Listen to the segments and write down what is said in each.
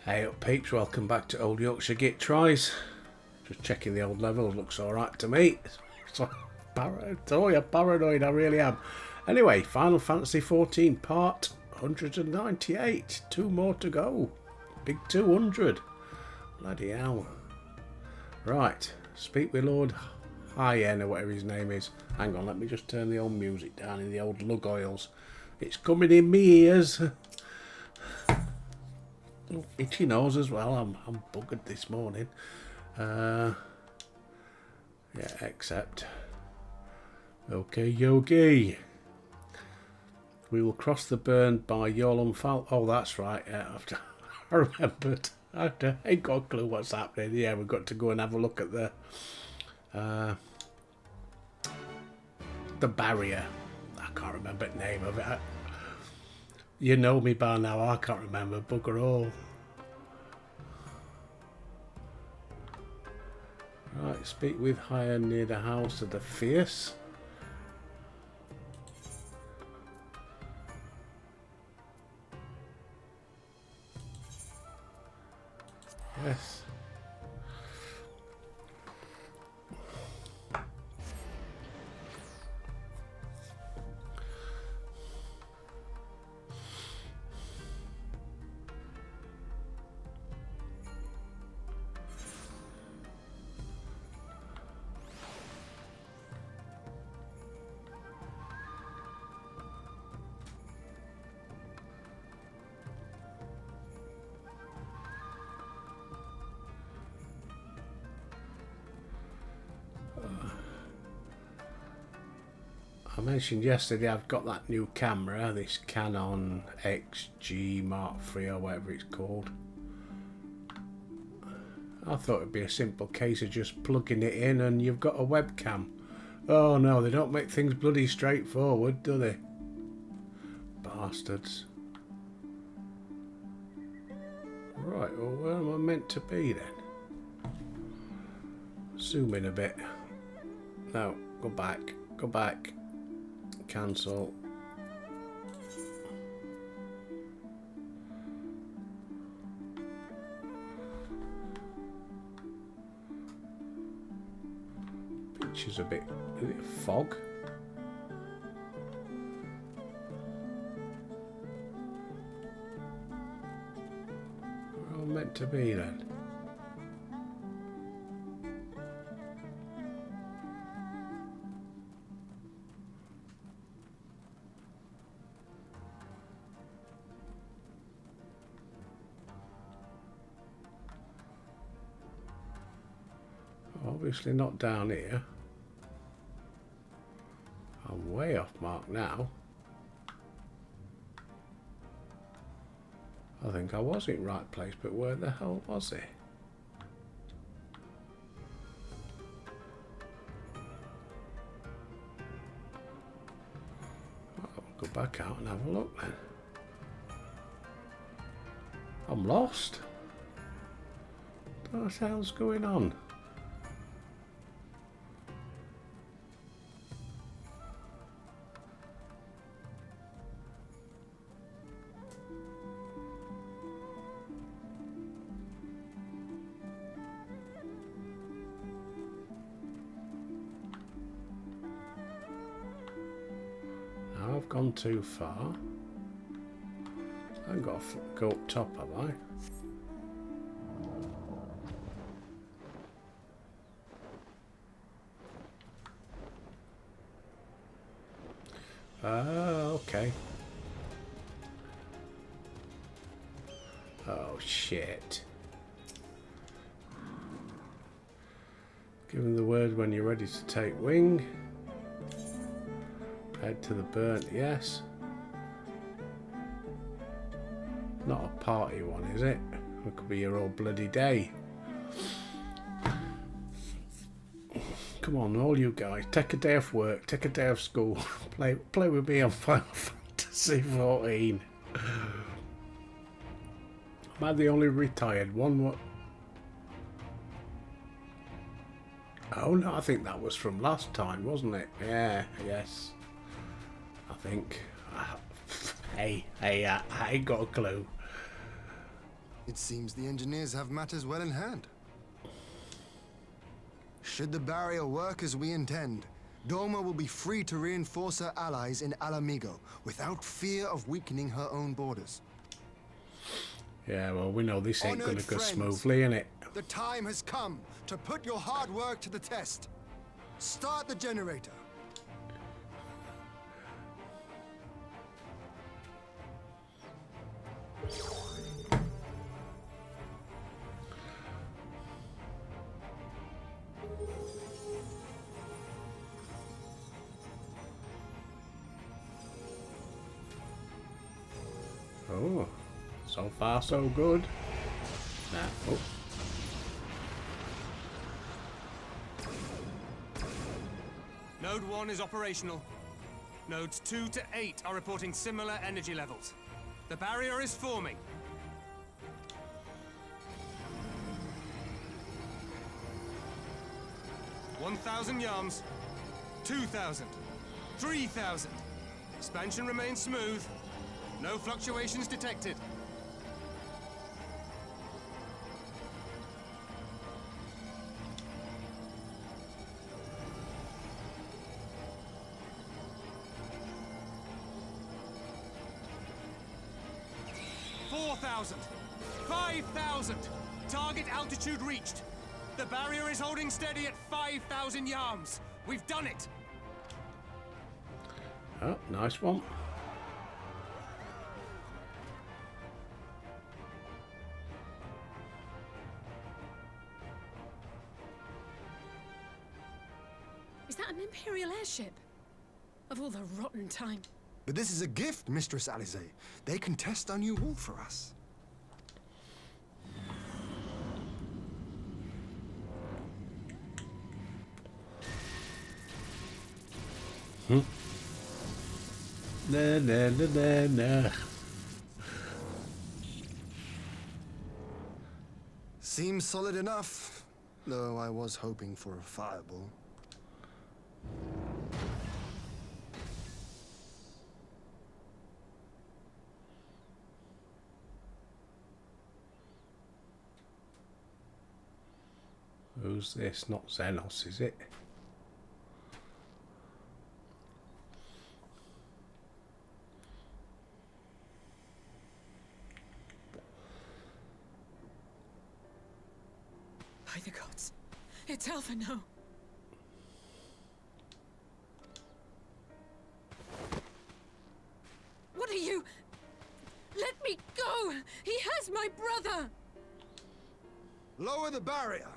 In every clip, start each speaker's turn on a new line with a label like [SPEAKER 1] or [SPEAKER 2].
[SPEAKER 1] Hey up peeps, welcome back to Old Yorkshire Git Tries. Just checking the old level, looks alright to me. So, paranoid, I really am. Anyway, Final Fantasy XIV part 198. 2 more to go. Big 200. Bloody hell. Right, speak with Lord Hyen or whatever his name is. Hang on, let me just turn the old music down in the old lug oils. It's coming in me ears. Itchy nose as well. I'm buggered this morning. Yeah, except. Okay, Yogi. We will cross the burn by Yolumfal. Oh, that's right. Yeah, I remembered. I ain't got a clue what's happening. Yeah, we've got to go and have a look at the barrier. I can't remember the name of it. You know me by now. I can't remember bugger all. Right, speak with Higher near the house of the fierce. Yes. I mentioned yesterday I've got that new camera, this Canon XG Mark III or whatever it's called. I thought it'd be a simple case of just plugging it in and you've got a webcam. Oh no, they don't make things bloody straightforward, do they? Bastards. Right, well where am I meant to be then? Zoom in a bit. No, go back. Go back. Cancel. Picture's a bit. Is it fog? Where am I meant to be then? Obviously not down here. I'm way off mark now. I think I was in right place, but where the hell was it? I'll go back out and have a look then. I'm lost. What the hell's going on? I've gone too far. I haven't got to go up top, have I? Okay. Oh, shit. Give him the word when you're ready to take wing. Head to the burnt, yes. Not a party one, is it? It could be your whole bloody day. Come on, all you guys, take a day off work, take a day off school, play with me on Final Fantasy XIV. Am I the only retired one? What? Oh no, I think that was from last time, wasn't it? Yeah, yes. I think. Hey, I ain't got a clue.
[SPEAKER 2] It seems the engineers have matters well in hand. Should the barrier work as we intend, Doma will be free to reinforce her allies in Alamigo without fear of weakening her own borders.
[SPEAKER 1] Yeah, well, we know this ain't
[SPEAKER 2] Honored
[SPEAKER 1] gonna go
[SPEAKER 2] friends,
[SPEAKER 1] smoothly, innit?
[SPEAKER 2] The time has come to put your hard work to the test. Start the generator.
[SPEAKER 1] Oh, so far so good. Nah. Oh.
[SPEAKER 3] Node 1 is operational. Nodes 2 to 8 are reporting similar energy levels. The barrier is forming. $1,000 yards, 2,000, 3,000. Expansion remains smooth. No fluctuations detected. $4,000, 5,000. Target altitude reached. The barrier is holding steady at 5,000 yards. We've done it.
[SPEAKER 1] Oh, nice one.
[SPEAKER 4] Is that an Imperial airship? Of all the rotten time.
[SPEAKER 2] But this is a gift, Mistress Alize. They can test our new hull for us.
[SPEAKER 1] Nah, nah, nah, nah, nah.
[SPEAKER 2] Seems solid enough, though I was hoping for a fireball.
[SPEAKER 1] Who's this? Not Xenos, is it?
[SPEAKER 4] By the gods. It's Alpha now. What are you? Let me go! He has my brother!
[SPEAKER 2] Lower the barrier!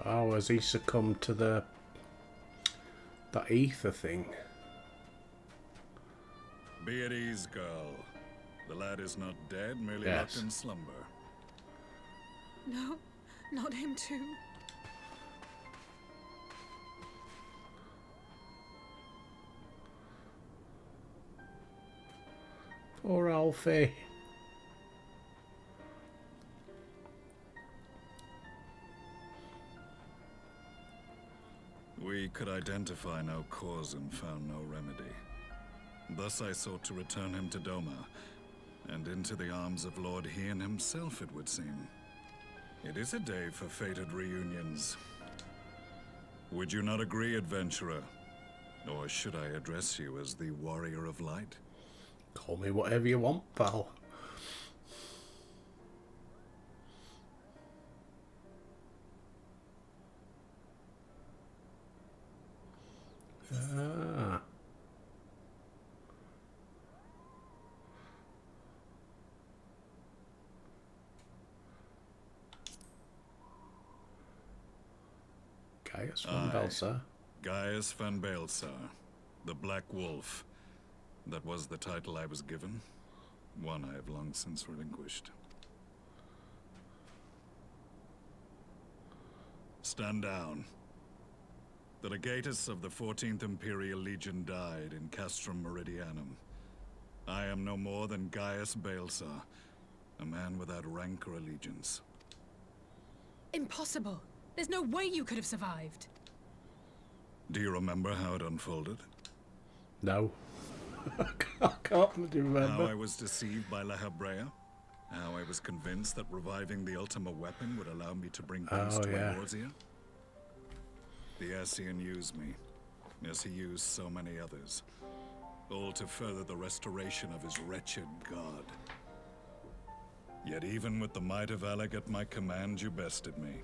[SPEAKER 1] Oh, has he succumbed to that ether thing?
[SPEAKER 5] Be at ease, girl. The lad is not dead, merely
[SPEAKER 1] Yes.
[SPEAKER 5] locked in slumber.
[SPEAKER 4] No, not him too.
[SPEAKER 1] Poor Alfie.
[SPEAKER 5] We could identify no cause and found no remedy. Thus I sought to return him to Doma, and into the arms of Lord Hien himself, it would seem. It is a day for fated reunions. Would you not agree, adventurer? Or should I address you as the Warrior of Light?
[SPEAKER 1] Call me whatever you want, pal. Ah. Gaius von Belsar.
[SPEAKER 5] Gaius van Baelsar, the Black Wolf. That was the title I was given. One I have long since relinquished. Stand down. The legatus of the 14th Imperial Legion died in Castrum Meridianum. I am no more than Gaius Baelsar, A man without rank or allegiance.
[SPEAKER 4] Impossible. There's no way you could have survived.
[SPEAKER 5] Do you remember how it unfolded?
[SPEAKER 1] No. I can't remember.
[SPEAKER 5] How I was deceived by La Habrea? How I was convinced that reviving the Ultima weapon would allow me to bring peace to Eorzea? The Ascian used me, as he used so many others, all to further the restoration of his wretched god. Yet even with the might of Alec at my command, you bested me.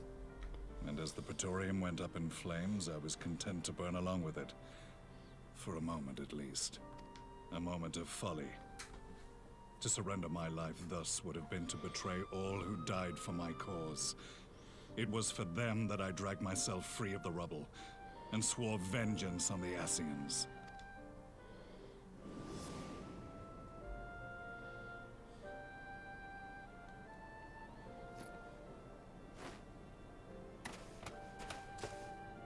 [SPEAKER 5] And as the Praetorium went up in flames, I was content to burn along with it. For a moment at least. A moment of folly. To surrender my life thus would have been to betray all who died for my cause. It was for them that I dragged myself free of the rubble, and swore vengeance on the Ascians.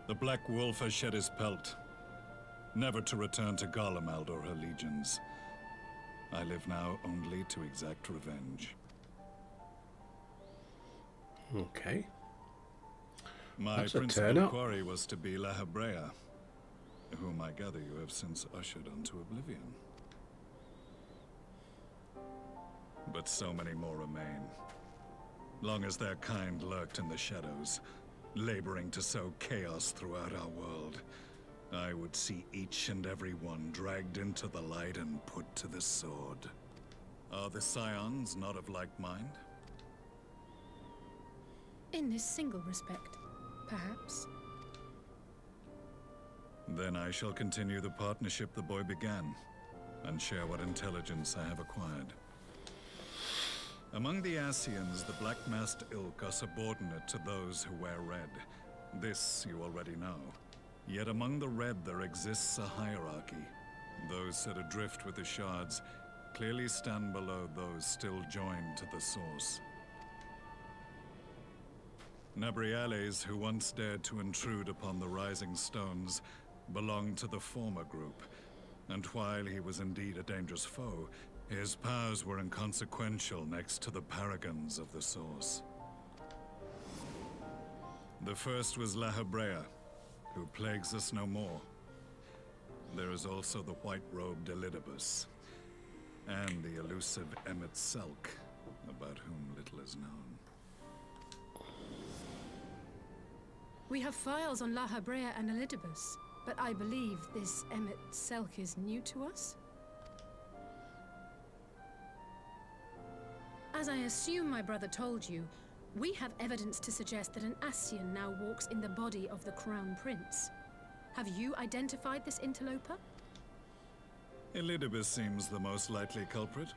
[SPEAKER 5] The Black Wolf has shed his pelt, never to return to Garlemald or her legions. I live now only to exact revenge.
[SPEAKER 1] Okay.
[SPEAKER 5] My
[SPEAKER 1] That's a
[SPEAKER 5] principal
[SPEAKER 1] turn-up.
[SPEAKER 5] quarry was to be La Habrea, whom I gather you have since ushered onto oblivion. But so many more remain. Long as their kind lurked in the shadows, laboring to sow chaos throughout our world, I would see each and every one dragged into the light and put to the sword. Are the Scions not of like mind?
[SPEAKER 4] In this single respect, perhaps.
[SPEAKER 5] Then I shall continue the partnership the boy began, and share what intelligence I have acquired. Among the Ascians, the Black-Masked Ilk are subordinate to those who wear red. This you already know. Yet among the Red there exists a hierarchy. Those set adrift with the shards clearly stand below those still joined to the source. Nabriales, who once dared to intrude upon the Rising Stones, belonged to the former group, and while he was indeed a dangerous foe, his powers were inconsequential next to the paragons of the Source. The first was La Habrea, who plagues us no more. There is also the white-robed Elidibus, and the elusive Emmet Selk, about whom little is known.
[SPEAKER 4] We have files on La Habrea and Elidibus, but I believe this Emmet Selk is new to us? As I assume my brother told you, we have evidence to suggest that an Ascian now walks in the body of the Crown Prince. Have you identified this interloper?
[SPEAKER 5] Elidibus seems the most likely culprit.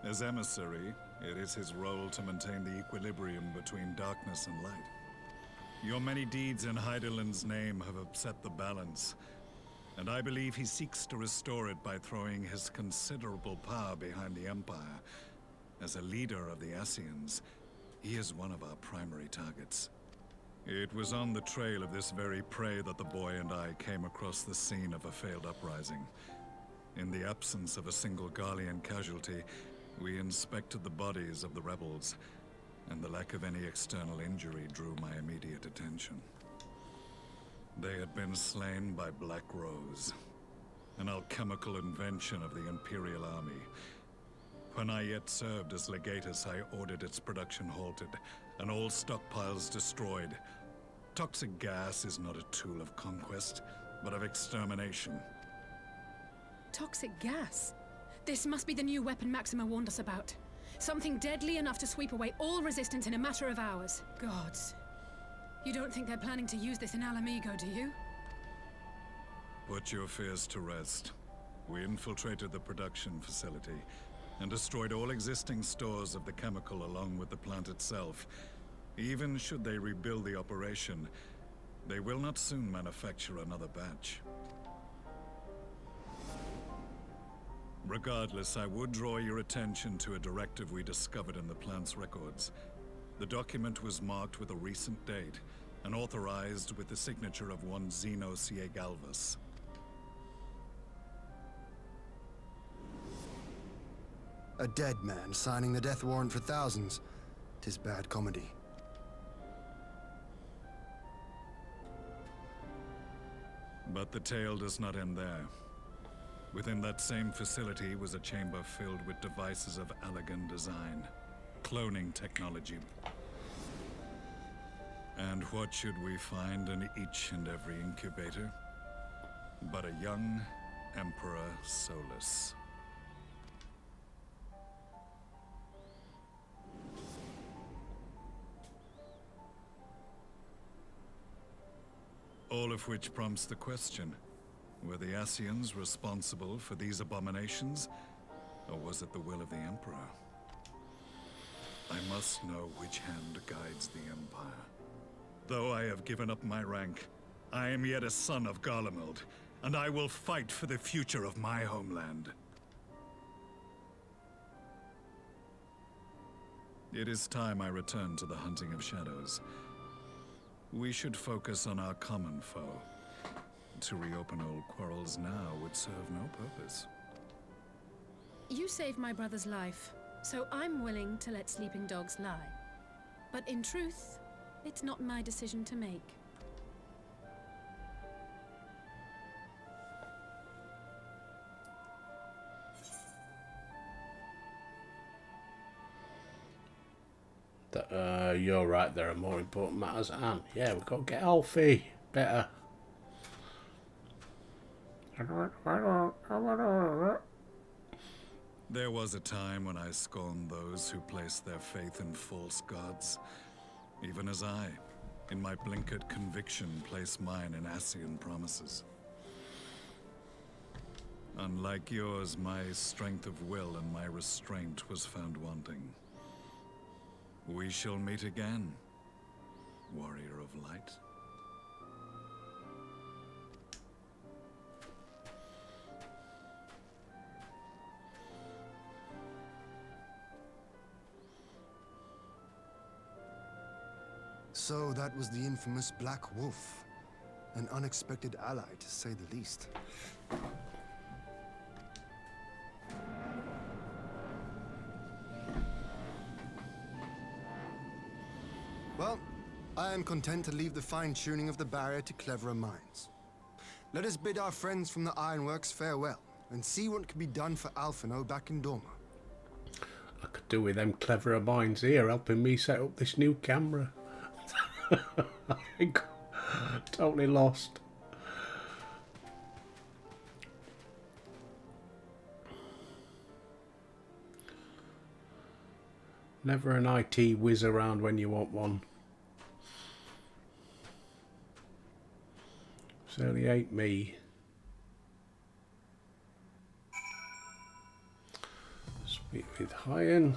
[SPEAKER 5] As emissary, it is his role to maintain the equilibrium between darkness and light. Your many deeds in Hydaelyn's name have upset the balance, and I believe he seeks to restore it by throwing his considerable power behind the Empire. As a leader of the Ascians, he is one of our primary targets. It was on the trail of this very prey that the boy and I came across the scene of a failed uprising. In the absence of a single Garlean casualty, we inspected the bodies of the rebels, and the lack of any external injury drew my immediate attention. They had been slain by Black Rose, an alchemical invention of the Imperial Army. When I yet served as legatus, I ordered its production halted, and all stockpiles destroyed. Toxic gas is not a tool of conquest, but of extermination.
[SPEAKER 4] Toxic gas? This must be the new weapon Maxima warned us about. Something deadly enough to sweep away all resistance in a matter of hours. Gods. You don't think they're planning to use this in Ala Mhigo, do you?
[SPEAKER 5] Put your fears to rest. We infiltrated the production facility and destroyed all existing stores of the chemical along with the plant itself. Even should they rebuild the operation, they will not soon manufacture another batch. Regardless, I would draw your attention to a directive we discovered in the plant's records. The document was marked with a recent date and authorized with the signature of one Zeno Ciegalvus.
[SPEAKER 2] A dead man signing the death warrant for thousands. 'Tis bad comedy.
[SPEAKER 5] But the tale does not end there. Within that same facility was a chamber filled with devices of elegant design, cloning technology. And what should we find in each and every incubator? But a young Emperor Solus. All of which prompts the question, were the Ascians responsible for these abominations, or was it the will of the Emperor? I must know which hand guides the Empire. Though I have given up my rank, I am yet a son of Garlemald, and I will fight for the future of my homeland. It is time I return to the hunting of shadows. We should focus on our common foe. To reopen old quarrels now would serve no purpose.
[SPEAKER 4] You saved my brother's life, so I'm willing to let sleeping dogs lie. But in truth, it's not my decision to make.
[SPEAKER 1] You're right, there are more important matters at hand. Yeah, we've got to get Alfie better.
[SPEAKER 5] There was a time when I scorned those who placed their faith in false gods, even as I, in my blinkered conviction, place mine in Ascian promises. Unlike yours, my strength of will and my restraint was found wanting. We shall meet again, warrior of light.
[SPEAKER 2] So that was the infamous Black Wolf. An unexpected ally, to say the least. Well, I am content to leave the fine-tuning of the barrier to cleverer minds. Let us bid our friends from the Ironworks farewell, and see what can be done for Alphinaud back in Dorma.
[SPEAKER 1] I could do with them cleverer minds here helping me set up this new camera. I think totally lost. Never an IT whiz around when you want one. Certainly ain't me. Speak with Hyen.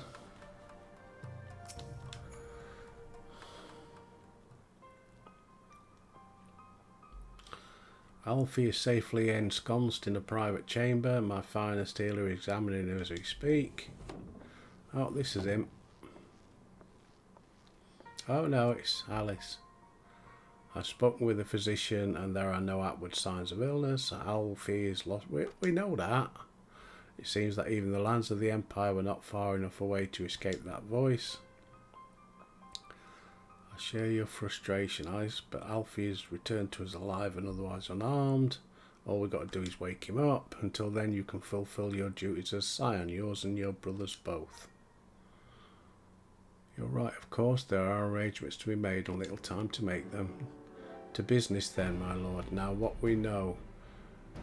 [SPEAKER 1] Alfie is safely ensconced in a private chamber. My finest healer is examining him as we speak. Oh, this is him. Oh no, it's Alice. I've spoken with the physician and there are no outward signs of illness. Alfie is lost. We know that. It seems that even the lands of the Empire were not far enough away to escape that voice. I share your frustration, Alice, but Alfie is returned to us alive and otherwise unarmed. All we've got to do is wake him up. Until then you can fulfill your duties as scion, yours and your brothers both. You're right, of course, there are arrangements to be made and little time to make them. To business then, my lord. Now what we know.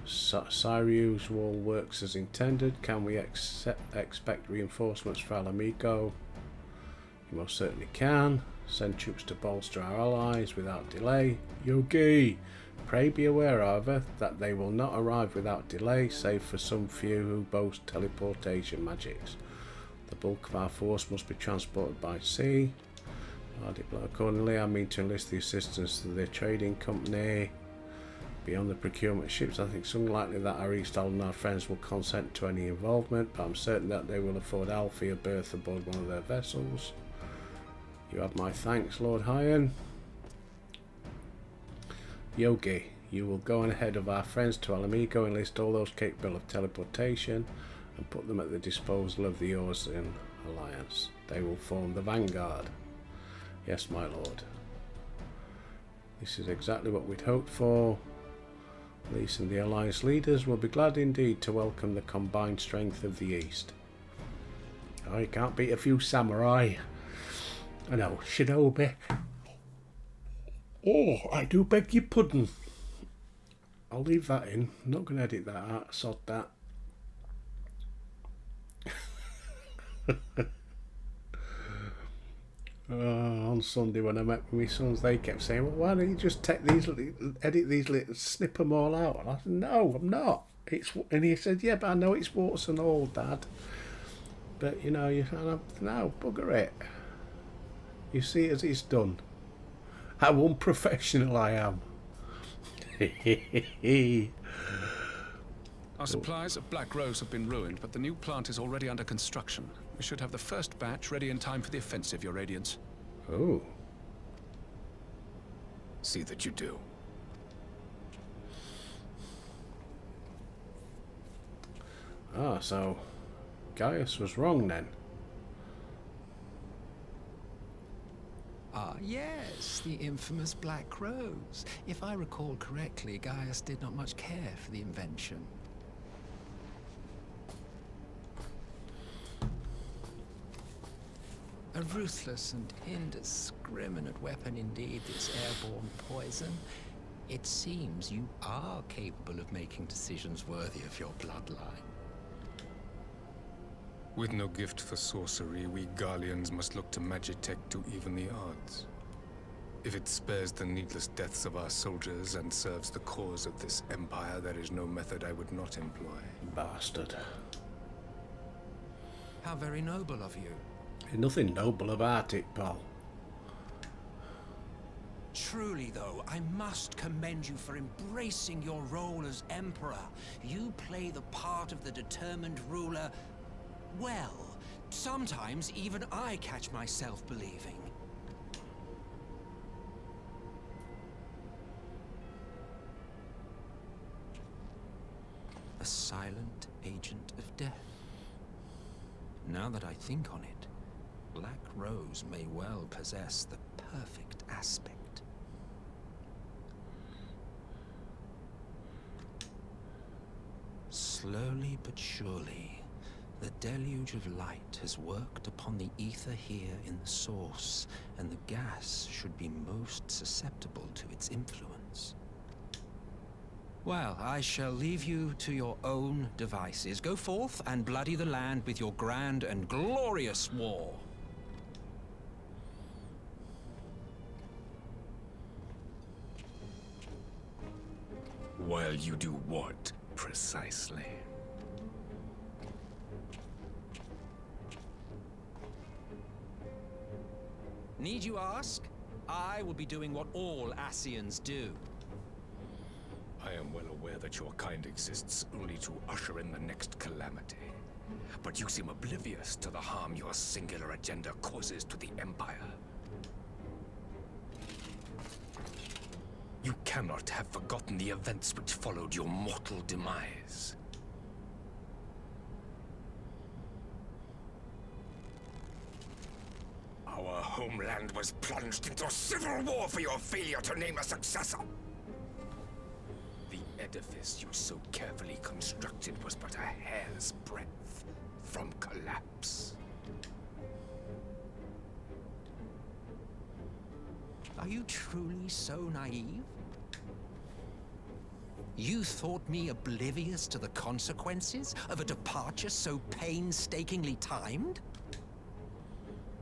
[SPEAKER 1] Cyriu's wall works as intended. Can we expect reinforcements for Alamigo? You most certainly can. Send troops to bolster our allies without delay. Yogi! Pray be aware, however, that they will not arrive without delay, save for some few who boast teleportation magics. The bulk of our force must be transported by sea. Accordingly, I mean to enlist the assistance of the trading company. Beyond the procurement of ships, I think it's unlikely that our Eastall and our friends will consent to any involvement, but I'm certain that they will afford Alfie a berth aboard one of their vessels. You have my thanks, Lord Hyen. Yogi, you will go on ahead of our friends to Alamigo, enlist all those capable of teleportation, and put them at the disposal of the Orsian Alliance. They will form the vanguard. Yes, my lord. This is exactly what we'd hoped for. Lys and the Alliance leaders will be glad indeed to welcome the combined strength of the East. Oh, you can't beat a few samurai. I know, shinobi. Oh, I do beg your pudding. I'll leave that in. I'm not going to edit that out. Sod that. On Sunday when I met with my sons, they kept saying, well, why don't you just take these, edit these, snip them all out? And I said, no, I'm not. And he said, yeah, but I know it's warts and all, Dad. But, you know, no, bugger it. You see it as it's done. How unprofessional I am.
[SPEAKER 6] Our supplies of Black Rose have been ruined, but the new plant is already under construction. We should have the first batch ready in time for the offensive, Your Radiance.
[SPEAKER 1] Oh.
[SPEAKER 6] See that you do.
[SPEAKER 1] Ah, so Gaius was wrong then.
[SPEAKER 7] Ah, yes, the infamous Black Rose. If I recall correctly, Gaius did not much care for the invention. A ruthless and indiscriminate weapon indeed, this airborne poison. It seems you are capable of making decisions worthy of your bloodline.
[SPEAKER 8] With no gift for sorcery, we Garleans must look to Magitech to even the odds. If it spares the needless deaths of our soldiers and serves the cause of this empire, there is no method I would not employ.
[SPEAKER 1] Bastard.
[SPEAKER 7] How very noble of you.
[SPEAKER 1] There's nothing noble about it, pal.
[SPEAKER 9] Truly, though, I must commend you for embracing your role as Emperor. You play the part of the determined ruler well. Sometimes even I catch myself believing. A silent agent of death. Now that I think on it, Black Rose may well possess the perfect aspect. Slowly but surely, the deluge of light has worked upon the ether here in the source, and the gas should be most susceptible to its influence. Well, I shall leave you to your own devices. Go forth and bloody the land with your grand and glorious war.
[SPEAKER 8] While you do what, precisely?
[SPEAKER 9] Need you ask? I will be doing what all Ascians do.
[SPEAKER 8] I am well aware that your kind exists only to usher in the next calamity. But you seem oblivious to the harm your singular agenda causes to the Empire. You cannot have forgotten the events which followed your mortal demise. Our homeland was plunged into civil war for your failure to name a successor. The edifice you so carefully constructed was but a hair's breadth from collapse.
[SPEAKER 9] Are you truly so naive? You thought me oblivious to the consequences of a departure so painstakingly timed?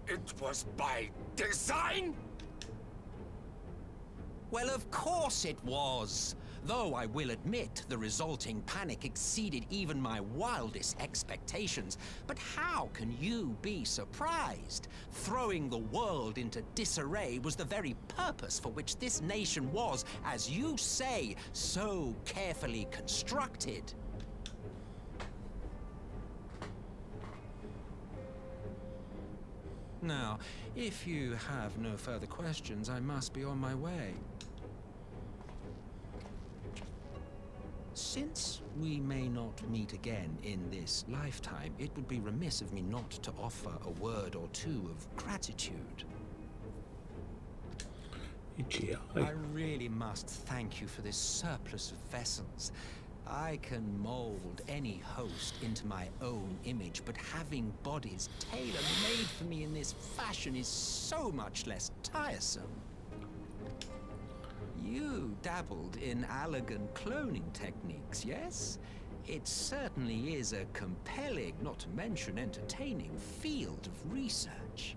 [SPEAKER 8] It was by design?
[SPEAKER 9] Well, of course it was. Though I will admit the resulting panic exceeded even my wildest expectations. But how can you be surprised? Throwing the world into disarray was the very purpose for which this nation was, as you say, so carefully constructed. Now, if you have no further questions, I must be on my way. Since we may not meet again in this lifetime, it would be remiss of me not to offer a word or two of gratitude. I really must thank you for this surplus of vessels. I can mold any host into my own image, but having bodies tailor-made for me in this fashion is so much less tiresome. You dabbled in Allagan cloning techniques, yes? It certainly is a compelling, not to mention entertaining, field of research.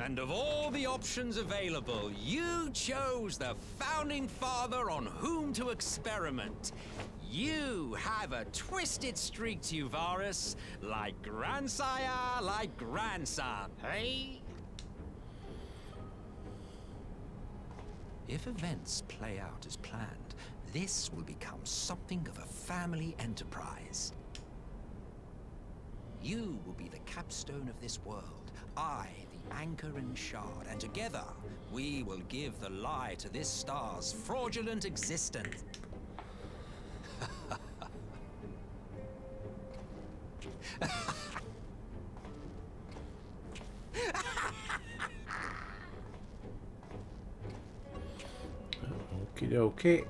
[SPEAKER 9] And of all the options available, you chose the Founding Father on whom to experiment. You have a twisted streak to you, Varus, like grandsire, like grandson, hey? If events play out as planned, this will become something of a family enterprise. You will be the capstone of this world, I the anchor and shard, and together we will give the lie to this star's fraudulent existence.
[SPEAKER 1] Okie dokie.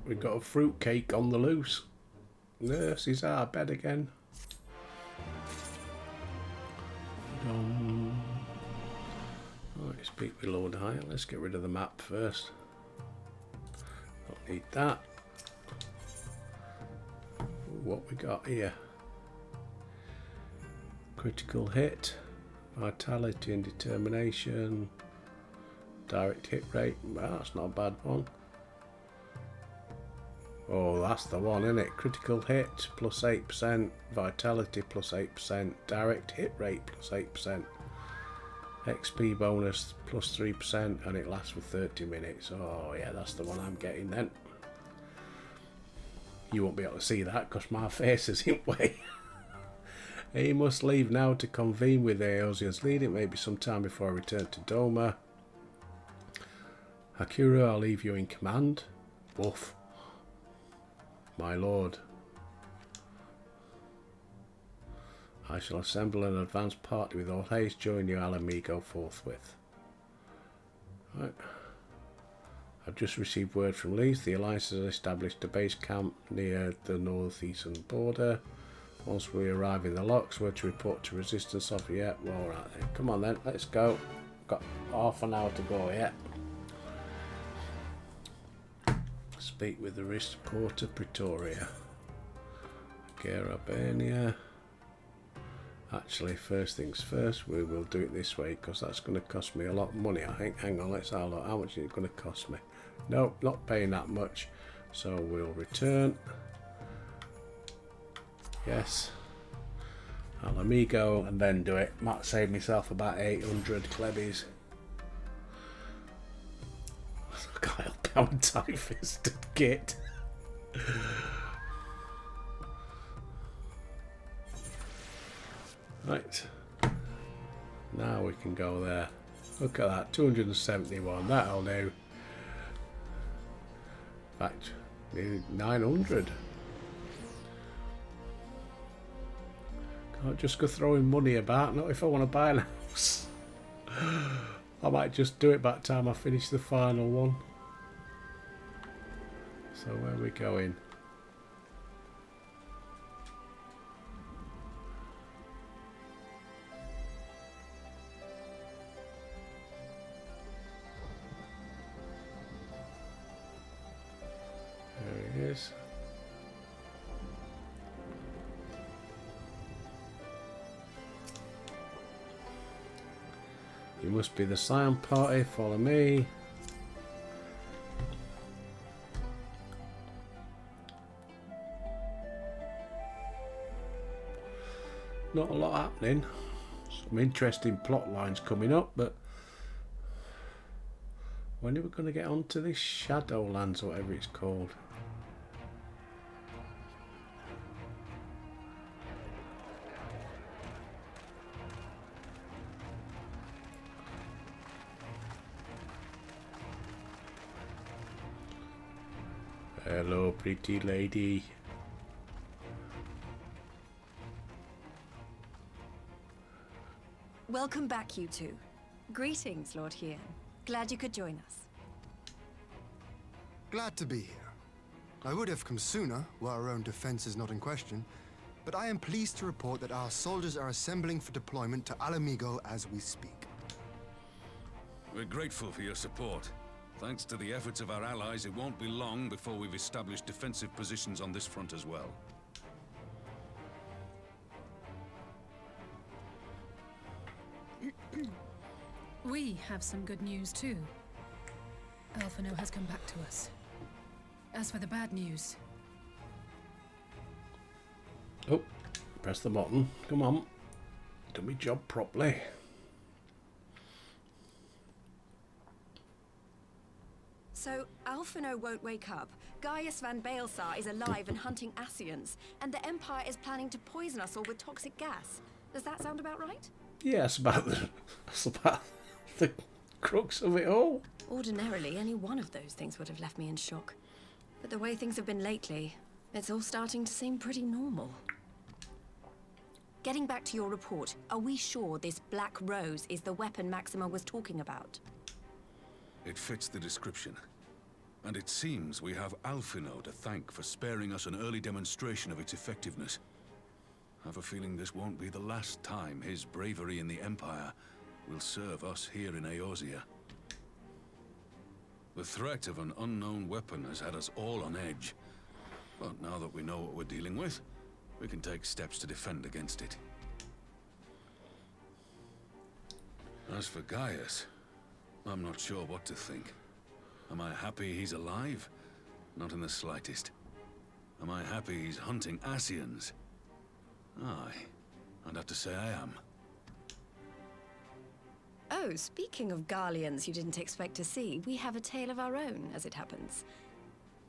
[SPEAKER 1] We've got a fruitcake on the loose. Nurse is our bed again. Right, speak with Lord Higher. Let's get rid of the map first. Don't need that. What we got here? Critical hit, vitality and determination, direct hit rate. Well, that's not a bad one. Oh, that's the one, isn't it? Critical hit plus 8%, vitality plus 8%, direct hit rate plus 8%, XP bonus plus 3%, and it lasts for 30 minutes. Oh yeah, that's the one I'm getting then. You won't be able to see that because my face is in way. He must leave now to convene with Eosia's lead. It may be some time before I return to Doma. Hakura, I'll leave you in command. Woof. My lord. I shall assemble an advance party with all haste. Join you, Alamigo, forthwith. Right. I've just received word from Leeds. The Alliance has established a base camp near the northeastern border. Once we arrive in the locks, we're to report to Resistance officer. Yeah, well, all right then. Come on then, let's go. Got half an hour to go yet. Speak with the Porter Pretoria. Garabania. Actually, first things first, we will do it this way because that's going to cost me a lot of money, I think. Hang on, let's have a look. How much is it going to cost me? Nope, not paying that much. So we'll return. Yes. Alamigo, and then do it. Might save myself about 800 Klebbies. Kyle Power Typhusted Git. Right. Now we can go there. Look at that, 271. That'll do. In fact, nearly 900. Can't just go throwing money about. Not if I want to buy a house. I might just do it by the time I finish the final one. So where are we going? There he is. You must be the Scion party, follow me. Not a lot happening. Some interesting plot lines coming up, but when are we going to get onto this Shadowlands or whatever it's called? Hello, pretty lady.
[SPEAKER 10] Welcome back, you two. Greetings, Lord Hien. Glad you could join us.
[SPEAKER 2] Glad to be here. I would have come sooner, were our own defense is not in question, but I am pleased to report that our soldiers are assembling for deployment to Alamigo as we speak.
[SPEAKER 11] We're grateful for your support. Thanks to the efforts of our allies, it won't be long before we've established defensive positions on this front as well.
[SPEAKER 4] We have some good news too. Alphinaud has come back to us. As for the bad news...
[SPEAKER 1] Oh, press the button. Come on. Do my job properly.
[SPEAKER 10] So, Alphinaud won't wake up. Gaius van Baelsar is alive and hunting Ascians, and the Empire is planning to poison us all with toxic gas. Does that sound about right?
[SPEAKER 1] Yeah, that's about the crux of it all.
[SPEAKER 10] Ordinarily, any one of those things would have left me in shock. But the way things have been lately, it's all starting to seem pretty normal. Getting back to your report, are we sure this Black Rose is the weapon Maxima was talking about?
[SPEAKER 11] It fits the description. And it seems we have Alphinaud to thank for sparing us an early demonstration of its effectiveness. I have a feeling this won't be the last time his bravery in the Empire will serve us here in Eorzea. The threat of an unknown weapon has had us all on edge. But now that we know what we're dealing with, we can take steps to defend against it. As for Gaius, I'm not sure what to think. Am I happy he's alive? Not in the slightest. Am I happy he's hunting Ascians? Aye, I'd have to say I am.
[SPEAKER 10] Oh, speaking of Garleans you didn't expect to see, we have a tale of our own, as it happens.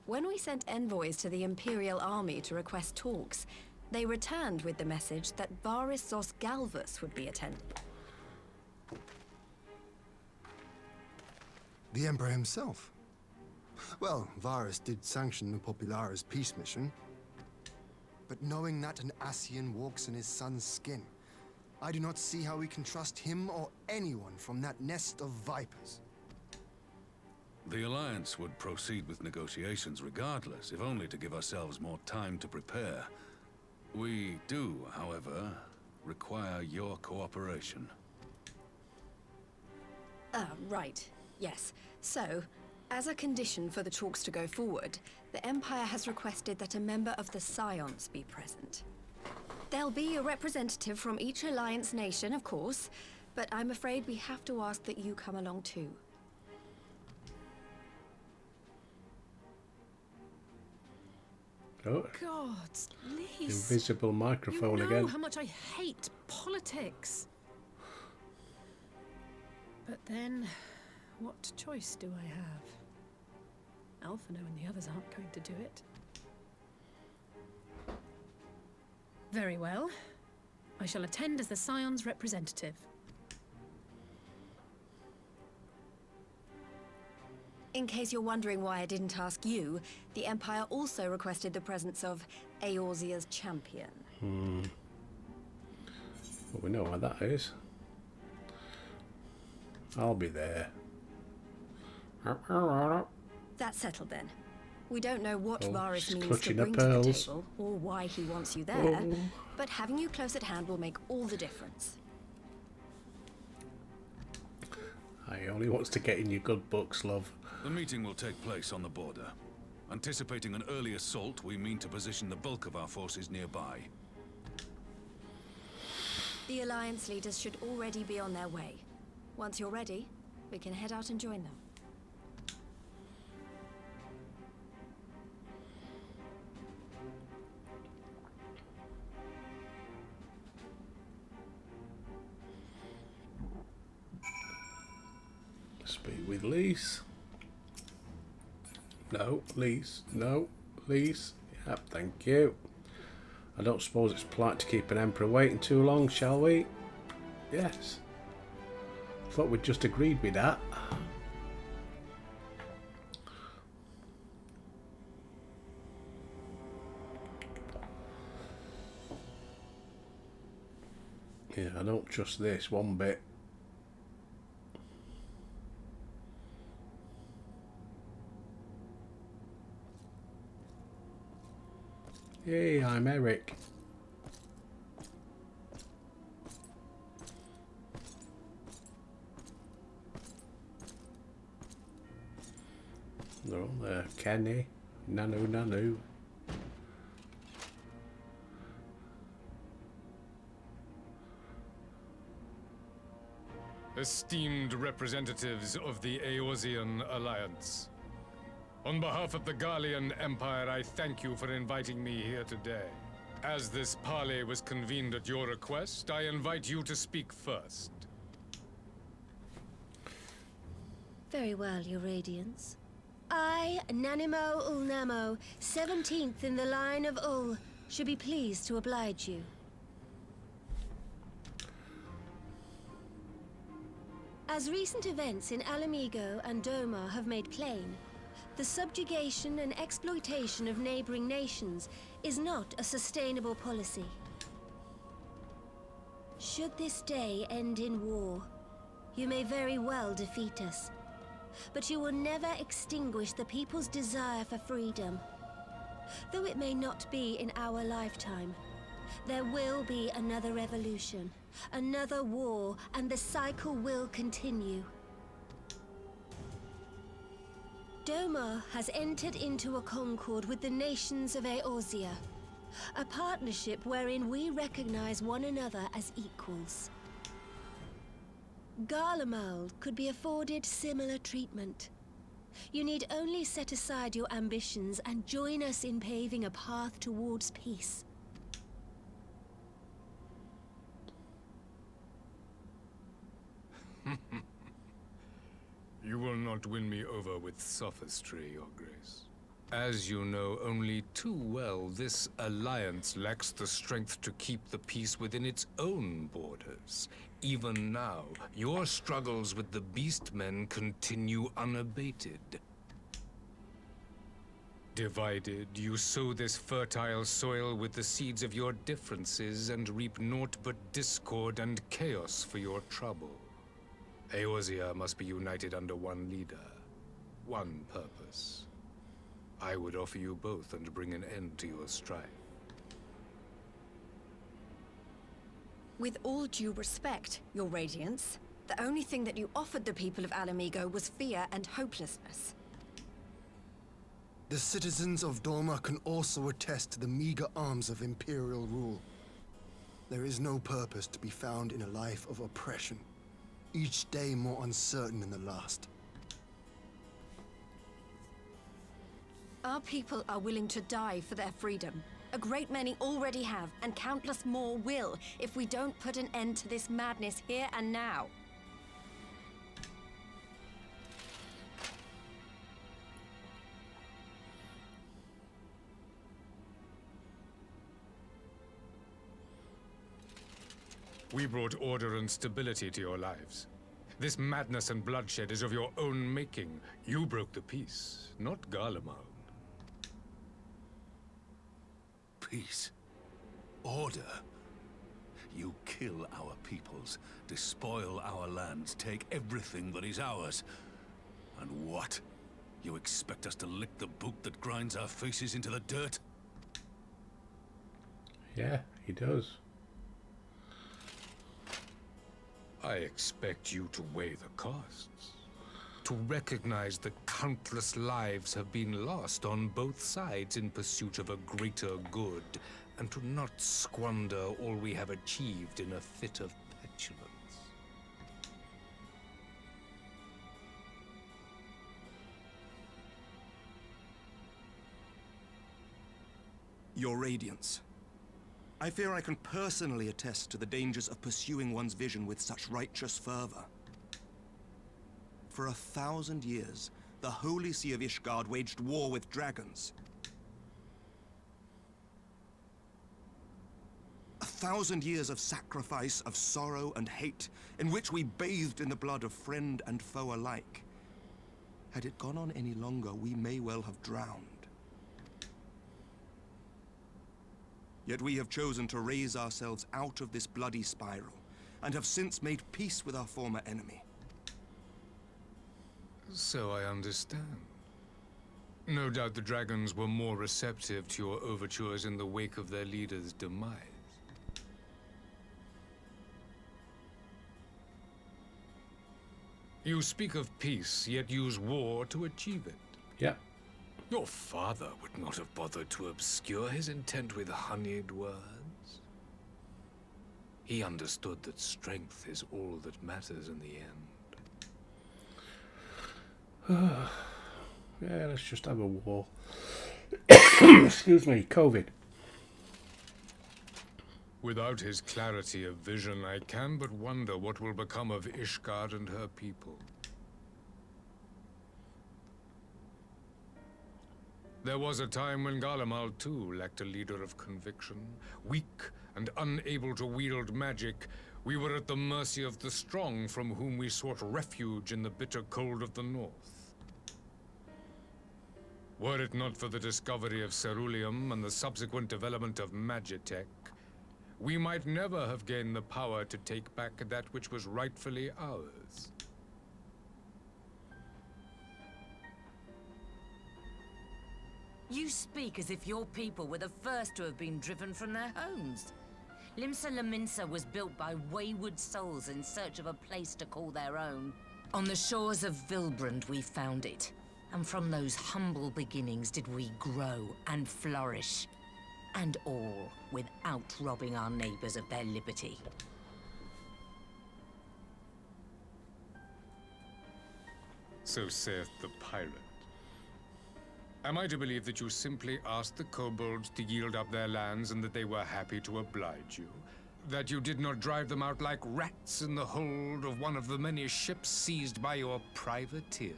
[SPEAKER 10] When we sent envoys to the Imperial Army to request talks, they returned with the message that Varys Zos Galvus would be attending.
[SPEAKER 2] The Emperor himself. Well, Varys did sanction the Popularis peace mission. But knowing that an Ascian walks in his son's skin, I do not see how we can trust him or anyone from that nest of vipers.
[SPEAKER 11] The Alliance would proceed with negotiations regardless, if only to give ourselves more time to prepare. We do, however, require your cooperation.
[SPEAKER 10] Right. Yes. So, as a condition for the talks to go forward, the Empire has requested that a member of the Scions be present. There'll be a representative from each Alliance nation, of course, but I'm afraid we have to ask that you come along too.
[SPEAKER 1] Oh,
[SPEAKER 4] God, Lise.
[SPEAKER 1] invisible microphone
[SPEAKER 4] you know
[SPEAKER 1] again.
[SPEAKER 4] how much I hate politics. But then, what choice do I have? Alphinaud and the others aren't going to do it. Very well. I shall attend as the Scion's representative.
[SPEAKER 10] In case you're wondering why I didn't ask you, the Empire also requested the presence of Eorzea's champion.
[SPEAKER 1] Well, we know what that is. I'll be there.
[SPEAKER 10] That's settled then. We don't know what
[SPEAKER 1] Oh,
[SPEAKER 10] Varys
[SPEAKER 1] she's
[SPEAKER 10] means to
[SPEAKER 1] clutching her
[SPEAKER 10] bring to the
[SPEAKER 1] pearls.
[SPEAKER 10] table, or why he wants you there,
[SPEAKER 1] Oh.
[SPEAKER 10] but having you close at hand will make all the difference.
[SPEAKER 1] I only wants to get in your good books, love.
[SPEAKER 11] The meeting will take place on the border. Anticipating an early assault, we mean to position the bulk of our forces nearby.
[SPEAKER 10] The Alliance leaders should already be on their way. Once you're ready, we can head out and join them.
[SPEAKER 1] Speak with Lise. No, Lise. No, Lise. Yep, thank you. I don't suppose it's polite to keep an emperor waiting too long, shall we? Yes. Thought we'd just agreed with that. Yeah, I don't trust this one bit. Hey, I'm Eric. They're all there. Kenny, Nanu.
[SPEAKER 12] Esteemed representatives of the Eorzean Alliance. On behalf of the Garlean Empire, I thank you for inviting me here today. As this parley was convened at your request, I invite you to speak first.
[SPEAKER 13] Very well, Your Radiance. I, Nanimo Ulnamo, 17th in the line of Ul, should be pleased to oblige you. As recent events in Alamigo and Doma have made plain, the subjugation and exploitation of neighboring nations is not a sustainable policy. Should this day end in war, you may very well defeat us, but you will never extinguish the people's desire for freedom. Though it may not be in our lifetime, there will be another revolution, another war, and the cycle will continue. Doma has entered into a concord with the nations of Eorzea, a partnership wherein we recognize one another as equals. Garlemald could be afforded similar treatment. You need only set aside your ambitions and join us in paving a path towards peace.
[SPEAKER 12] You will not win me over with sophistry, Your Grace. As you know only too well, this alliance lacks the strength to keep the peace within its own borders. Even now, your struggles with the Beastmen continue unabated. Divided, you sow this fertile soil with the seeds of your differences and reap naught but discord and chaos for your trouble. Eorzea must be united under one leader, one purpose. I would offer you both and bring an end to your strife.
[SPEAKER 10] With all due respect, Your Radiance, the only thing that you offered the people of Alamigo was fear and hopelessness.
[SPEAKER 2] The citizens of Doma can also attest to the meager arms of Imperial rule. There is no purpose to be found in a life of oppression, each day more uncertain than the last.
[SPEAKER 10] Our people are willing to die for their freedom. A great many already have, and countless more will, if we don't put an end to this madness here and now.
[SPEAKER 12] We brought order and stability to your lives. This madness and bloodshed is of your own making. You broke the peace, not Garlemald.
[SPEAKER 11] Peace. Order. You kill our peoples, despoil our lands, take everything that is ours. And what? You expect us to lick the boot that grinds our faces into the dirt?
[SPEAKER 1] Yeah, he does.
[SPEAKER 12] I expect you to weigh the costs. To recognize that countless lives have been lost on both sides in pursuit of a greater good, and to not squander all we have achieved in a fit of petulance.
[SPEAKER 14] Your Radiance. I fear I can personally attest to the dangers of pursuing one's vision with such righteous fervor. For 1,000 years, the Holy See of Ishgard waged war with dragons. 1,000 years of sacrifice, of sorrow and hate, in which we bathed in the blood of friend and foe alike. Had it gone on any longer, we may well have drowned. Yet we have chosen to raise ourselves out of this bloody spiral, and have since made peace with our former enemy.
[SPEAKER 12] So I understand. No doubt the dragons were more receptive to your overtures in the wake of their leader's demise. You speak of peace, yet use war to achieve it.
[SPEAKER 1] Yeah.
[SPEAKER 12] Your father would not have bothered to obscure his intent with honeyed words. He understood that strength is all that matters in the end.
[SPEAKER 1] Yeah, let's just have a war. Excuse me, COVID.
[SPEAKER 12] Without his clarity of vision, I can but wonder what will become of Ishgard and her people. There was a time when Garlemald too lacked a leader of conviction. Weak and unable to wield magic, we were at the mercy of the strong, from whom we sought refuge in the bitter cold of the north. Were it not for the discovery of Ceruleum and the subsequent development of Magitech, we might never have gained the power to take back that which was rightfully ours.
[SPEAKER 15] You speak as if your people were the first to have been driven from their homes. Limsa Lominsa was built by wayward souls in search of a place to call their own. On the shores of Vilbrand we found it. And from those humble beginnings did we grow and flourish. And all without robbing our neighbors of their liberty.
[SPEAKER 12] So saith the pirate. Am I to believe that you simply asked the kobolds to yield up their lands and that they were happy to oblige you? That you did not drive them out like rats in the hold of one of the many ships seized by your privateers?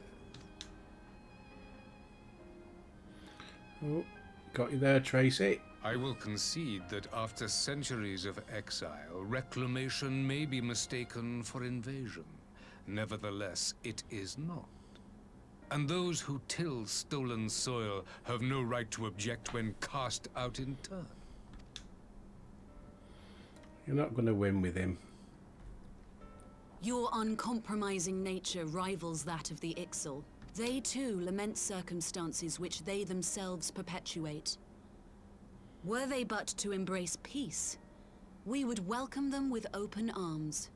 [SPEAKER 1] Oh, got you there, Tracy.
[SPEAKER 12] I will concede that after centuries of exile, reclamation may be mistaken for invasion. Nevertheless, it is not. And those who till stolen soil have no right to object when cast out in turn.
[SPEAKER 1] You're not going to win with him.
[SPEAKER 16] Your uncompromising nature rivals that of the Ixal. They too lament circumstances which they themselves perpetuate. Were they but to embrace peace, we would welcome them with open arms.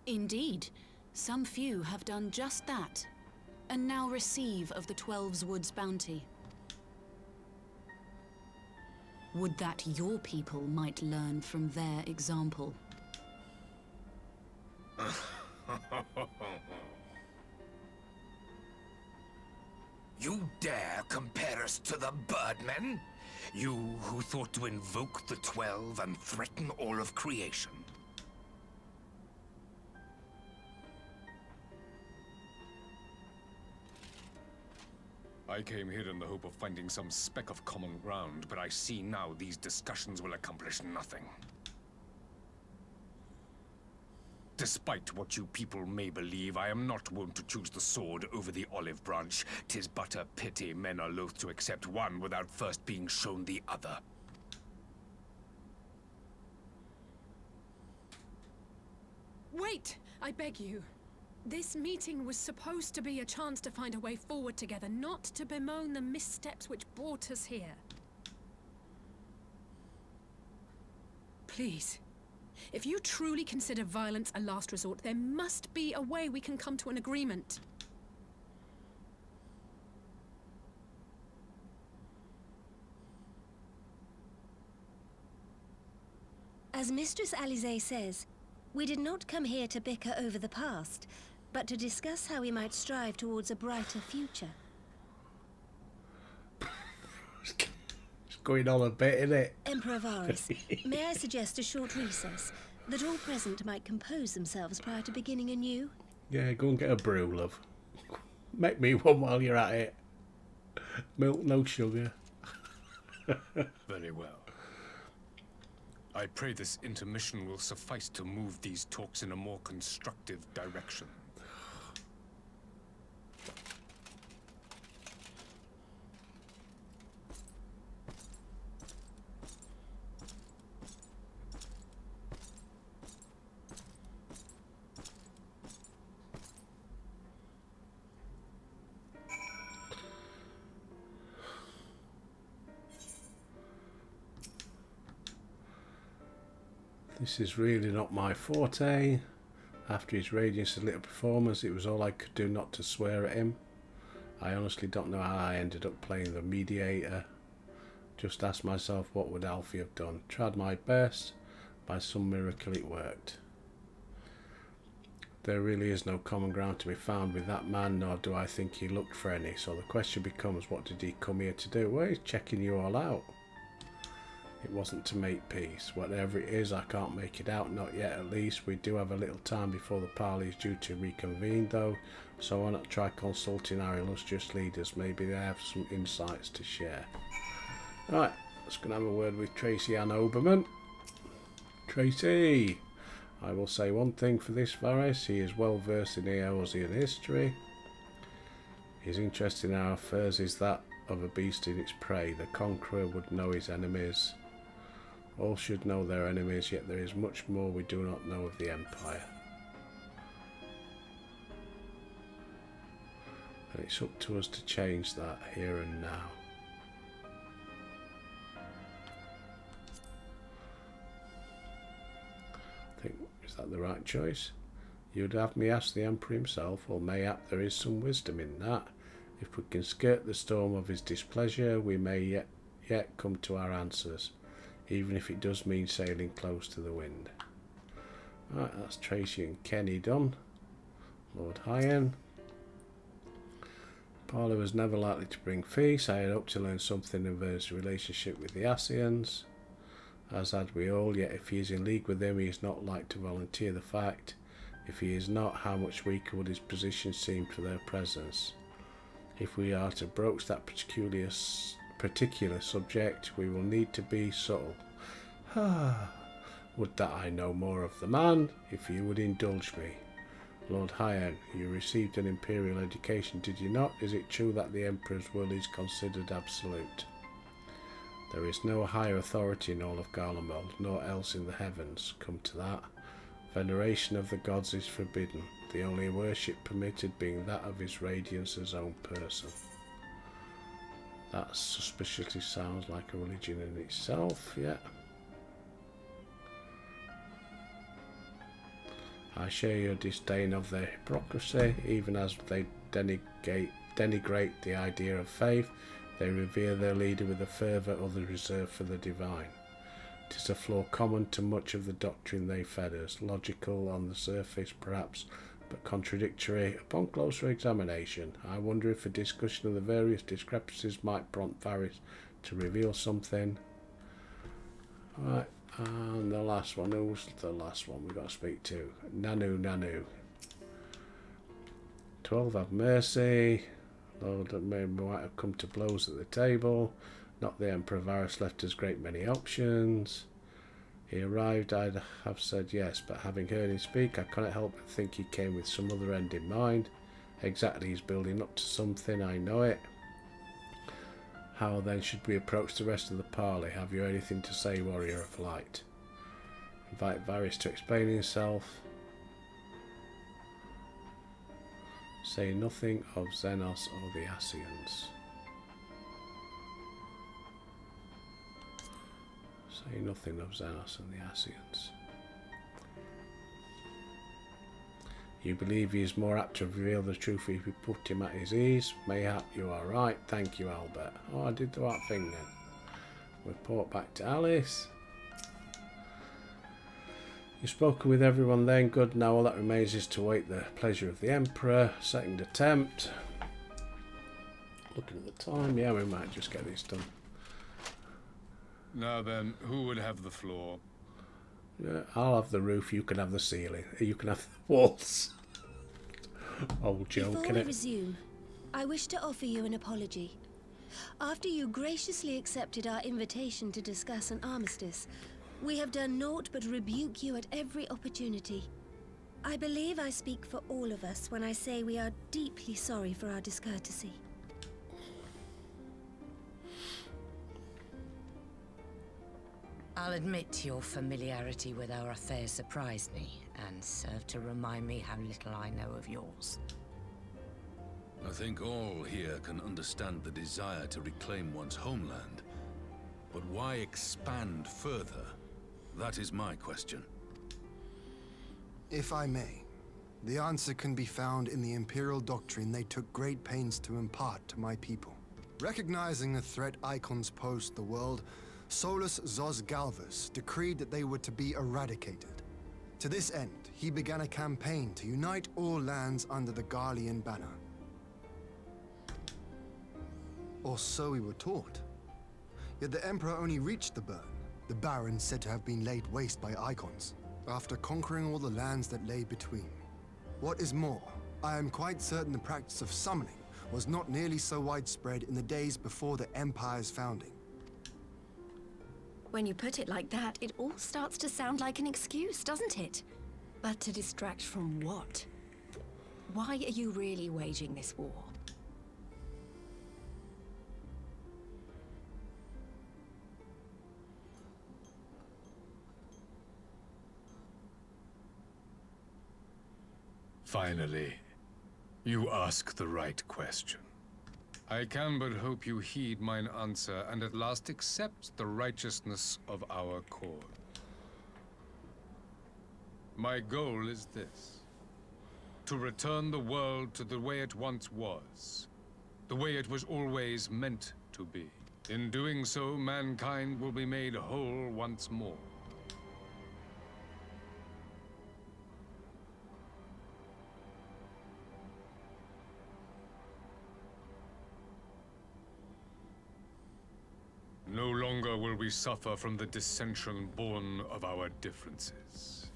[SPEAKER 16] Indeed, some few have done just that, and now receive of the Twelve's Wood's bounty. Would that your people might learn from their example.
[SPEAKER 8] You dare compare us to the Birdmen? You who thought to invoke the 12 and threaten all of creation?
[SPEAKER 12] I came here in the hope of finding some speck of common ground, but I see now these discussions will accomplish nothing. Despite what you people may believe, I am not wont to choose the sword over the olive branch. 'Tis but a pity men are loath to accept one without first being shown the other.
[SPEAKER 4] Wait! I beg you. This meeting was supposed to be a chance to find a way forward together, not to bemoan the missteps which brought us here. Please. If you truly consider violence a last resort, there must be a way we can come to an agreement.
[SPEAKER 13] As Mistress Alisaie says, we did not come here to bicker over the past, but to discuss how we might strive towards a brighter future.
[SPEAKER 1] It's going on a bit, isn't it?
[SPEAKER 13] Emperor Varus, may I suggest a short recess, that all present might compose themselves prior to beginning anew?
[SPEAKER 1] Yeah, go and get a brew, love. Make me one while you're at it. Milk, no sugar.
[SPEAKER 12] Very well. I pray this intermission will suffice to move these talks in a more constructive direction.
[SPEAKER 1] This is really not my forte. After his Radiance's little performance, it was all I could do not to swear at him. I honestly don't know how I ended up playing the mediator. Just asked myself, what would Alfie have done? Tried my best. By some miracle it worked. There really is no common ground to be found with that man, nor do I think he looked for any. So the question becomes, what did he come here to do? Well, he's checking you all out. It wasn't to make peace. Whatever it is, I can't make it out, not yet at least. We do have a little time before the parley is due to reconvene though, so why not try consulting our illustrious leaders? Maybe they have some insights to share. Right, let's go and have a word with Tracy Ann Oberman. Tracy! I will say one thing for this Varys, he is well versed in Eorzean history. His interest in our affairs is that of a beast in its prey. The conqueror would know his enemies. All should know their enemies, yet there is much more we do not know of the Empire. And it's up to us to change that here and now. I think, is that the right choice? You'd have me ask the Emperor himself, or mayhap there is some wisdom in that. If we can skirt the storm of his displeasure, we may yet come to our answers, even if it does mean sailing close to the wind. Right, that's Tracy and Kenny done. Lord Hyan. Parley was never likely to bring peace. I had hoped to learn something of his relationship with the Ascians, as had we all, yet if he is in league with them, he is not like to volunteer the fact. If he is not, how much weaker would his position seem for their presence? If we are to broach that particular subject, we will need to be subtle. Would that I know more of the man, if you would indulge me. Lord Hyan, you received an imperial education, did you not? Is it true that the Emperor's will is considered absolute? There is no higher authority in all of Garlemald, nor else in the heavens. Come to that. Veneration of the gods is forbidden, the only worship permitted being that of his Radiance's own person. That suspiciously sounds like a religion in itself, yeah. I share your disdain of their hypocrisy, even as they denigrate the idea of faith. They revere their leader with a fervour others reserve for the divine. It is a flaw common to much of the doctrine they fed us, logical on the surface perhaps, but contradictory upon closer examination. I wonder if a discussion of the various discrepancies might prompt Varys to reveal something. Right, and the last one, who's the last one we've got to speak to? Nanu. 12 have mercy. Lord might have come to blows at the table. Not the Emperor. Varys left us great many options. He arrived, I'd have said yes, but having heard him speak, I cannot help but think he came with some other end in mind. Exactly, he's building up to something, I know it. How then should we approach the rest of the parley? Have you anything to say, Warrior of Light? Invite Varys to explain himself. Say nothing of Xenos or the Ascians. Say nothing of Xenos and the Ascians. You believe he is more apt to reveal the truth if you put him at his ease? Mayhap you are right. Thank you, Albert. Oh, I did the right thing then. Report back to Alice. You've spoken with everyone then. Good. Now all that remains is to wait the pleasure of the Emperor. Second attempt. Looking at the time. Yeah, we might just get this done.
[SPEAKER 12] Now then, who would have the floor?
[SPEAKER 1] Yeah, I'll have the roof. You can have the ceiling. You can have the walls. Old joke,
[SPEAKER 13] Before we
[SPEAKER 1] innit?
[SPEAKER 13] resume, I wish to offer you an apology. After you graciously accepted our invitation to discuss an armistice, we have done naught but rebuke you at every opportunity. I believe I speak for all of us when I say we are deeply sorry for our discourtesy.
[SPEAKER 15] I'll admit your familiarity with our affairs surprised me, and served to remind me how little I know of yours.
[SPEAKER 11] I think all here can understand the desire to reclaim one's homeland. But why expand further? That is my question.
[SPEAKER 2] If I may, the answer can be found in the Imperial doctrine they took great pains to impart to my people. Recognizing the threat Icons pose to the world, Solus Zos Galvus decreed that they were to be eradicated. To this end, he began a campaign to unite all lands under the Garlean banner. Or so we were taught. Yet the Emperor only reached the burn, the Baron said to have been laid waste by Icons, after conquering all the lands that lay between. What is more, I am quite certain the practice of summoning was not nearly so widespread in the days before the Empire's founding.
[SPEAKER 10] When you put it like that, it all starts to sound like an excuse, doesn't it? But to distract from what? Why are you really waging this war?
[SPEAKER 12] Finally, you ask the right question. I can but hope you heed mine answer and at last accept the righteousness of our cause. My goal is this: to return the world to the way it once was, the way it was always meant to be. In doing so, mankind will be made whole once more. No longer will we suffer from the dissension born of our differences.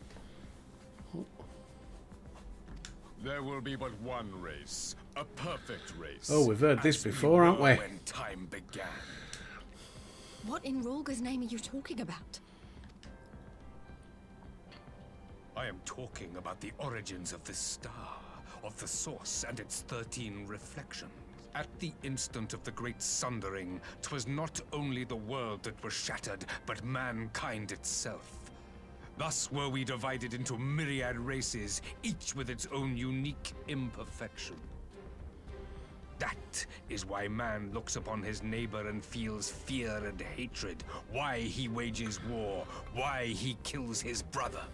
[SPEAKER 12] There will be but one race, a perfect race.
[SPEAKER 1] Oh, we've heard this before, haven't we?
[SPEAKER 12] When time began.
[SPEAKER 10] What in Rhalga's name are you talking about?
[SPEAKER 12] I am talking about the origins of this star, of the source and its 13 reflections. At the instant of the great sundering, 'twas not only the world that was shattered, but mankind itself. Thus were we divided into myriad races, each with its own unique imperfection. That is why man looks upon his neighbor and feels fear and hatred, why he wages war, why he kills his brother.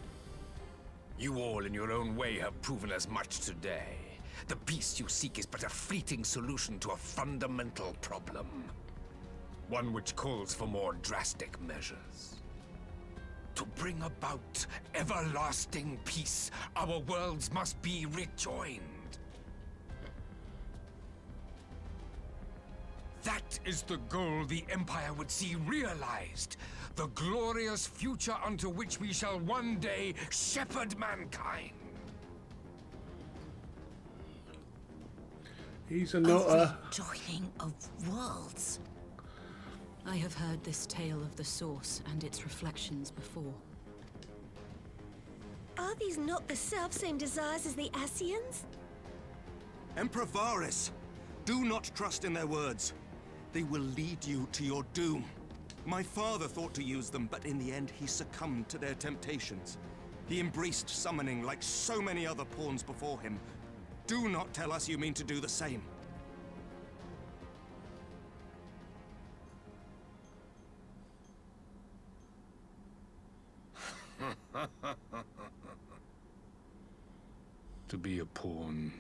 [SPEAKER 12] You all in your own way have proven as much today. The peace you seek is but a fleeting solution to a fundamental problem. One which calls for more drastic measures. To bring about everlasting peace, our worlds must be rejoined. That is the goal the Empire would see realized. The glorious future unto which we shall one day shepherd mankind.
[SPEAKER 1] He's a nutter.
[SPEAKER 16] Joining of worlds. I have heard this tale of the source and its reflections before.
[SPEAKER 13] Are these not the self-same desires as the Ascians?
[SPEAKER 14] Emperor Varys, do not trust in their words. They will lead you to your doom. My father thought to use them, but in the end he succumbed to their temptations. He embraced summoning like so many other pawns before him. Do not tell us you mean to do the same.
[SPEAKER 12] To be a pawn,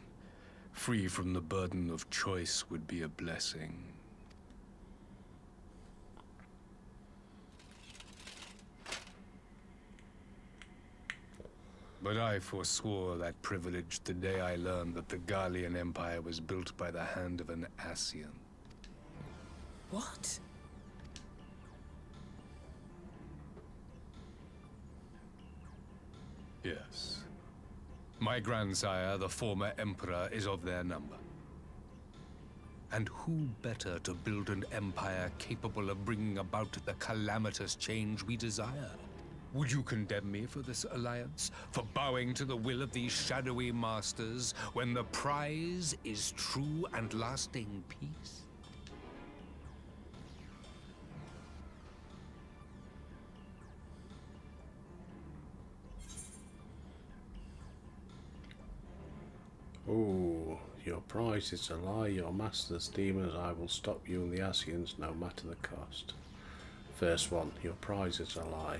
[SPEAKER 12] free from the burden of choice, would be a blessing. But I forswore that privilege the day I learned that the Garlean Empire was built by the hand of an Ascian.
[SPEAKER 16] What?
[SPEAKER 12] Yes. My grandsire, the former Emperor, is of their number. And who better to build an empire capable of bringing about the calamitous change we desire? Would you condemn me for this alliance? For bowing to the will of these shadowy masters, when the prize is true and lasting peace?
[SPEAKER 1] Oh, your prize is to lie, your master's demons. I will stop you and the Ascians, no matter the cost. First one, your prize is a lie.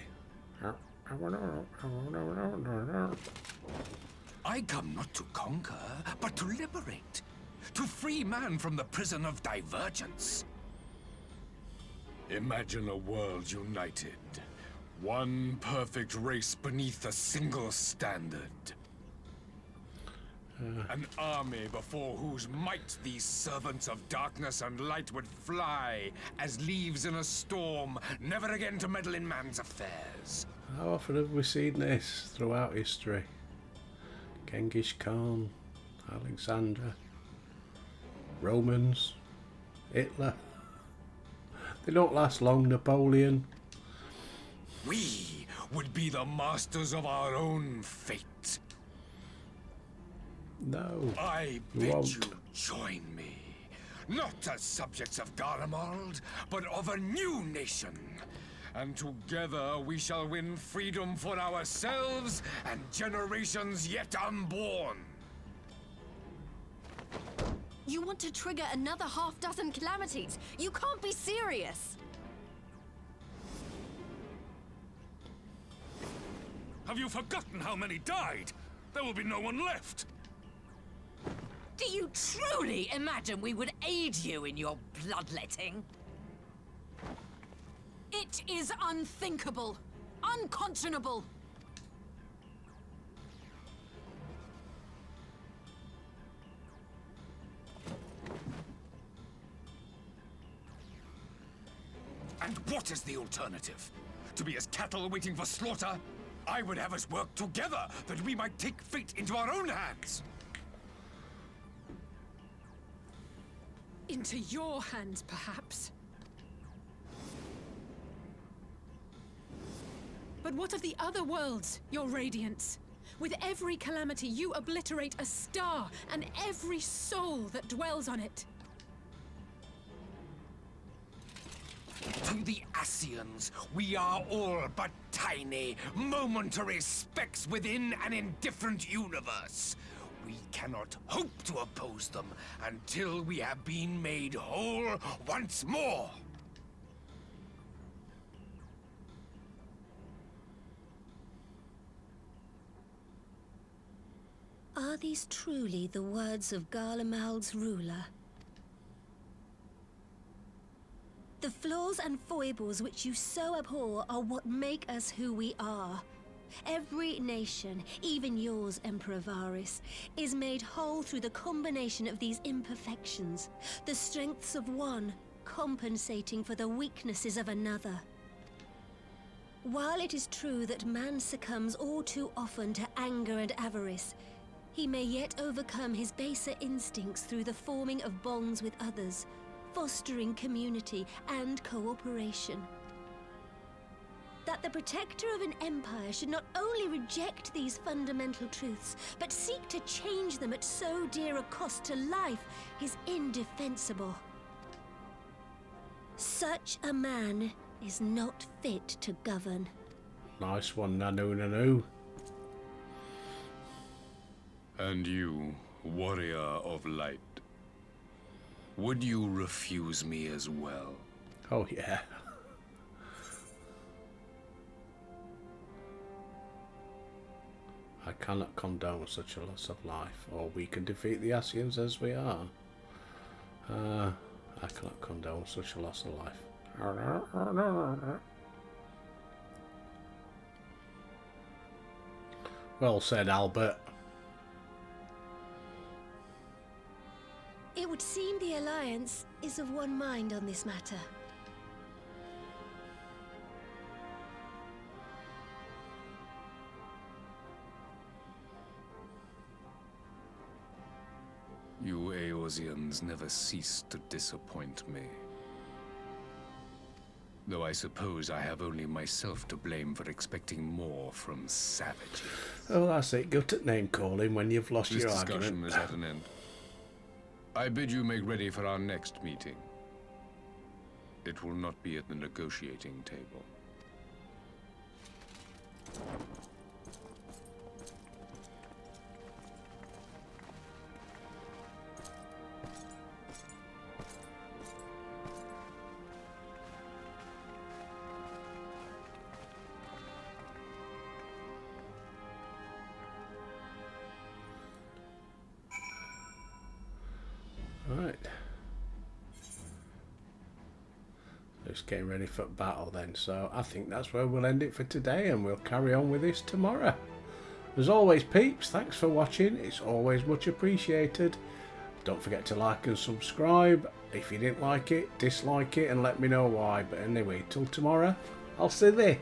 [SPEAKER 8] I come not to conquer, but to liberate. To free man from the prison of divergence.
[SPEAKER 12] Imagine a world united. One perfect race beneath a single standard. An army before whose might these servants of darkness and light would fly as leaves in a storm, never again to meddle in man's affairs.
[SPEAKER 1] How often have we seen this throughout history? Genghis Khan, Alexander, Romans, Hitler. They don't last long, Napoleon.
[SPEAKER 12] We would be the masters of our own fate.
[SPEAKER 1] No,
[SPEAKER 12] I
[SPEAKER 1] you
[SPEAKER 12] bid
[SPEAKER 1] won't.
[SPEAKER 12] you join me. Not as subjects of Garlemald, but of a new nation. And together we shall win freedom for ourselves and generations yet unborn.
[SPEAKER 10] You want to trigger another half-dozen calamities? You can't be serious!
[SPEAKER 11] Have you forgotten how many died? There will be no one left.
[SPEAKER 15] Do you truly imagine we would aid you in your bloodletting?
[SPEAKER 16] It is unthinkable. Unconscionable.
[SPEAKER 8] And what is the alternative? To be as cattle waiting for slaughter? I would have us work together, that we might take fate into our own hands.
[SPEAKER 4] Into your hands, perhaps. But what of the other worlds, your radiance? With every calamity, you obliterate a star and every soul that dwells on it.
[SPEAKER 8] To the Ascians, we are all but tiny, momentary specks within an indifferent universe. We cannot hope to oppose them until we have been made whole once more.
[SPEAKER 13] Are these truly the words of Garlemald's ruler? The flaws and foibles which you so abhor are what make us who we are. Every nation, even yours, Emperor Varys, is made whole through the combination of these imperfections, the strengths of one compensating for the weaknesses of another. While it is true that man succumbs all too often to anger and avarice, he may yet overcome his baser instincts through the forming of bonds with others, fostering community and cooperation. That the protector of an empire should not only reject these fundamental truths, but seek to change them at so dear a cost to life is indefensible. Such a man is not fit to govern.
[SPEAKER 1] Nice one, Nanu Nanu.
[SPEAKER 12] And you, warrior of light, would you refuse me as well?
[SPEAKER 1] Oh, yeah. I cannot condone such a loss of life, or we can defeat the Ascians as we are. I cannot condone such a loss of life. Well said, Albert.
[SPEAKER 13] It would seem the Alliance is of one mind on this matter.
[SPEAKER 12] You Eorzeans never cease to disappoint me. Though I suppose I have only myself to blame for expecting more from savages.
[SPEAKER 1] Oh, that's it. Good at name calling when you've lost
[SPEAKER 12] This
[SPEAKER 1] your
[SPEAKER 12] discussion
[SPEAKER 1] argument.
[SPEAKER 12] is at an end. I bid you make ready for our next meeting. It will not be at the negotiating table.
[SPEAKER 1] Just getting ready for battle then. So I think that's where we'll end it for today, and we'll carry on with this tomorrow. As always, peeps, thanks for watching. It's always much appreciated. Don't forget to like and subscribe. If you didn't like it, dislike it and let me know why. But anyway, till tomorrow, I'll see you there.